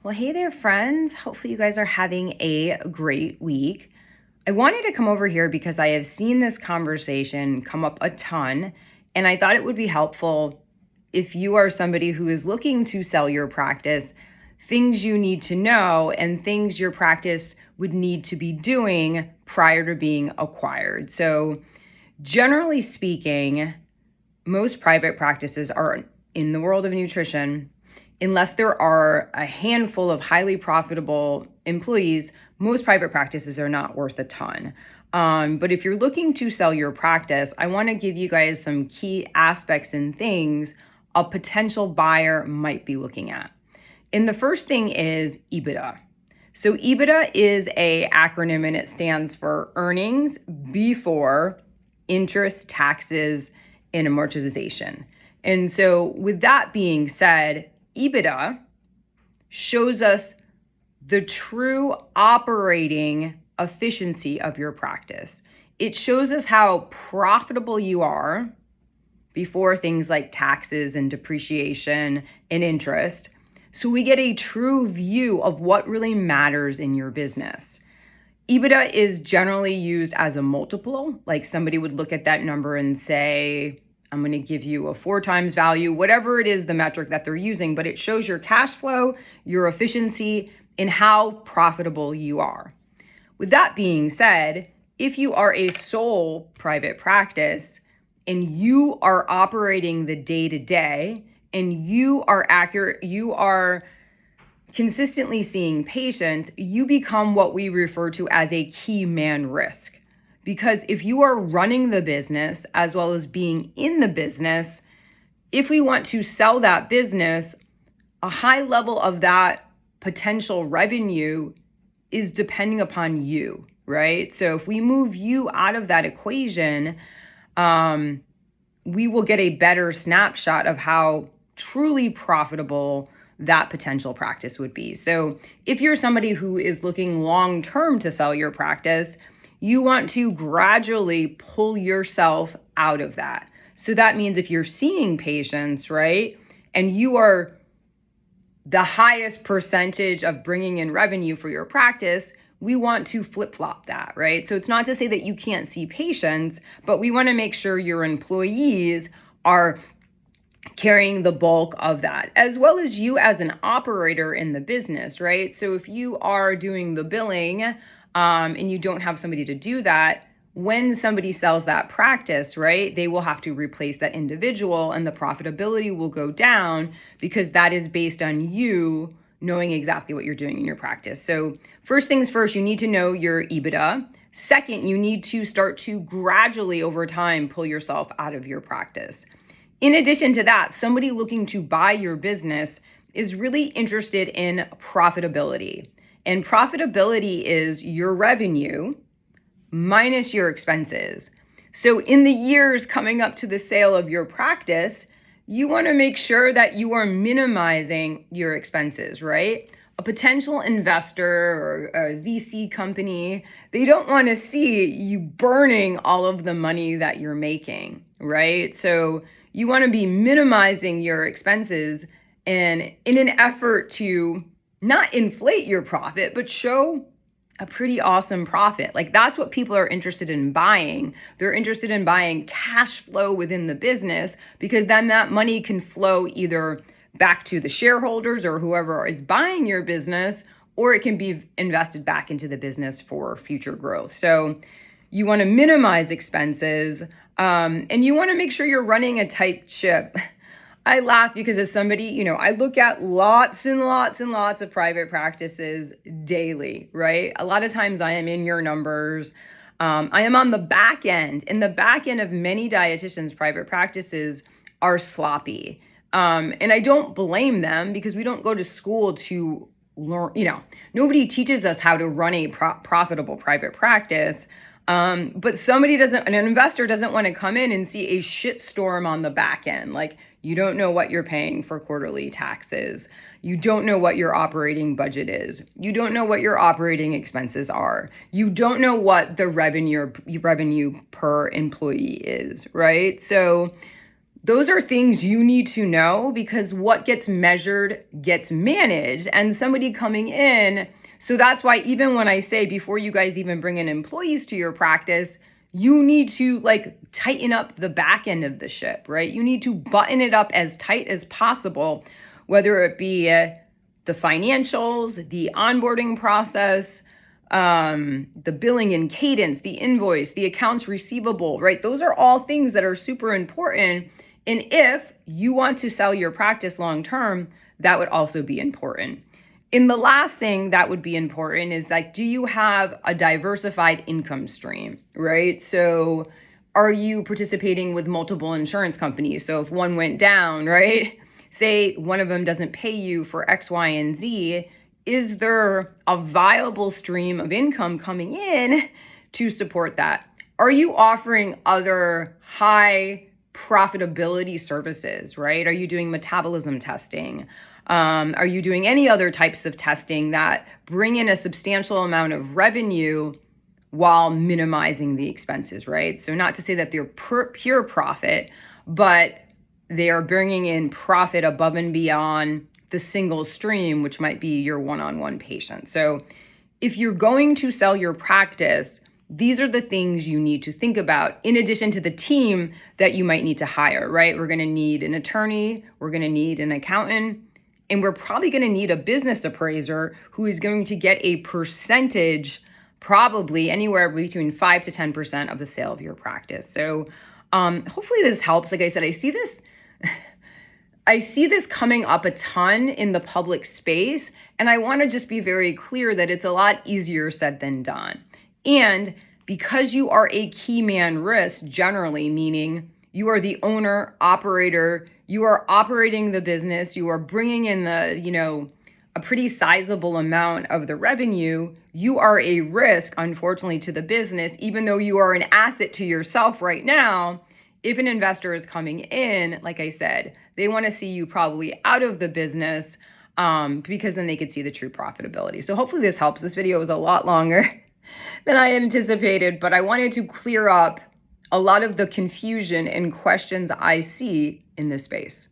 Well, hey there, friends. Hopefully, you guys are having a great week. I wanted to come over here because I have seen this conversation come up a ton, and I thought it would be helpful if you are somebody who is looking to sell your practice, things you need to know and things your practice would need to be doing prior to being acquired. So, generally speaking, most private practices are in the world of nutrition. Unless there are a handful of highly profitable employees, most private practices are not worth a ton. But if you're looking to sell your practice, I want to give you guys some key aspects and things a potential buyer might be looking at. And the first thing is EBITDA. So EBITDA is a acronym and it stands for earnings before interest, taxes, and amortization. And so with that being said, EBITDA shows us the true operating efficiency of your practice. It shows us how profitable you are before things like taxes and depreciation and interest. So we get a true view of what really matters in your business. EBITDA is generally used as a multiple, like somebody would look at that number and say, I'm going to give you a 4 times value, whatever it is, the metric that they're using, but it shows your cash flow, your efficiency, and how profitable you are. With that being said, if you are a sole private practice and you are operating the day-to-day and you are consistently seeing patients, you become what we refer to as a key man risk. Because if you are running the business as well as being in the business, if we want to sell that business, a high level of that potential revenue is depending upon you, right? So if we move you out of that equation, we will get a better snapshot of how truly profitable that potential practice would be. So if you're somebody who is looking long-term to sell your practice, you want to gradually pull yourself out of that. So that means if you're seeing patients, right, and you are the highest percentage of bringing in revenue for your practice, we want to flip-flop that, right? So it's not to say that you can't see patients, but we want to make sure your employees are carrying the bulk of that, as well as you as an operator in the business, right? So if you are doing the billing and you don't have somebody to do that, when somebody sells that practice, right, they will have to replace that individual and the profitability will go down because that is based on you knowing exactly what you're doing in your practice. So first things first, you need to know your EBITDA. Second, you need to start to gradually over time pull yourself out of your practice. In addition to that, somebody looking to buy your business is really interested in profitability. And profitability is your revenue minus your expenses. So in the years coming up to the sale of your practice, you want to make sure that you are minimizing your expenses, right? A potential investor or a VC company, they don't want to see you burning all of the money that you're making, right? So you want to be minimizing your expenses and in an effort to not inflate your profit, but show a pretty awesome profit. Like that's what people are interested in buying. They're interested in buying cash flow within the business because then that money can flow either back to the shareholders or whoever is buying your business, or it can be invested back into the business for future growth. So you want to minimize expenses and you want to make sure you're running a tight ship. I laugh because as somebody, I look at lots and lots and lots of private practices daily, right? A lot of times I am in your numbers. I am on the back end, and the back end of many dietitians' private practices are sloppy. And I don't blame them because we don't go to school to learn, nobody teaches us how to run a profitable private practice. But an investor doesn't want to come in and see a shitstorm on the back end. Like you don't know what you're paying for quarterly taxes. You don't know what your operating budget is. You don't know what your operating expenses are. You don't know what the revenue per employee is, right? So those are things you need to know, because what gets measured gets managed. And somebody coming in, so that's why even when I say before you guys even bring in employees to your practice, you need to like tighten up the back end of the ship, right? You need to button it up as tight as possible, whether it be the financials, the onboarding process, the billing and cadence, the invoice, the accounts receivable, right? Those are all things that are super important. And if you want to sell your practice long term, that would also be important. And the last thing that would be important is like, do you have a diversified income stream, right? So are you participating with multiple insurance companies? So if one went down, right? Say one of them doesn't pay you for X, Y, and Z, is there a viable stream of income coming in to support that? Are you offering other high profitability services, right? Are you doing metabolism testing? Are you doing any other types of testing that bring in a substantial amount of revenue while minimizing the expenses, right? So not to say that they're pure profit, but they are bringing in profit above and beyond the single stream, which might be your one-on-one patient. So if you're going to sell your practice, these are the things you need to think about, in addition to the team that you might need to hire, right? We're going to need an attorney, we're going to need an accountant, and we're probably going to need a business appraiser who is going to get a percentage, probably anywhere between 5 to 10% of the sale of your practice. So hopefully this helps. Like I said, I see this coming up a ton in the public space, and I want to just be very clear that it's a lot easier said than done. And because you are a key man risk, generally, meaning you are the owner, operator, you are operating the business, you are bringing in a pretty sizable amount of the revenue, you are a risk, unfortunately, to the business, even though you are an asset to yourself right now. If an investor is coming in, like I said, they want to see you probably out of the business, because then they could see the true profitability. So hopefully this helps. This video was a lot longer than I anticipated, but I wanted to clear up a lot of the confusion and questions I see in this space.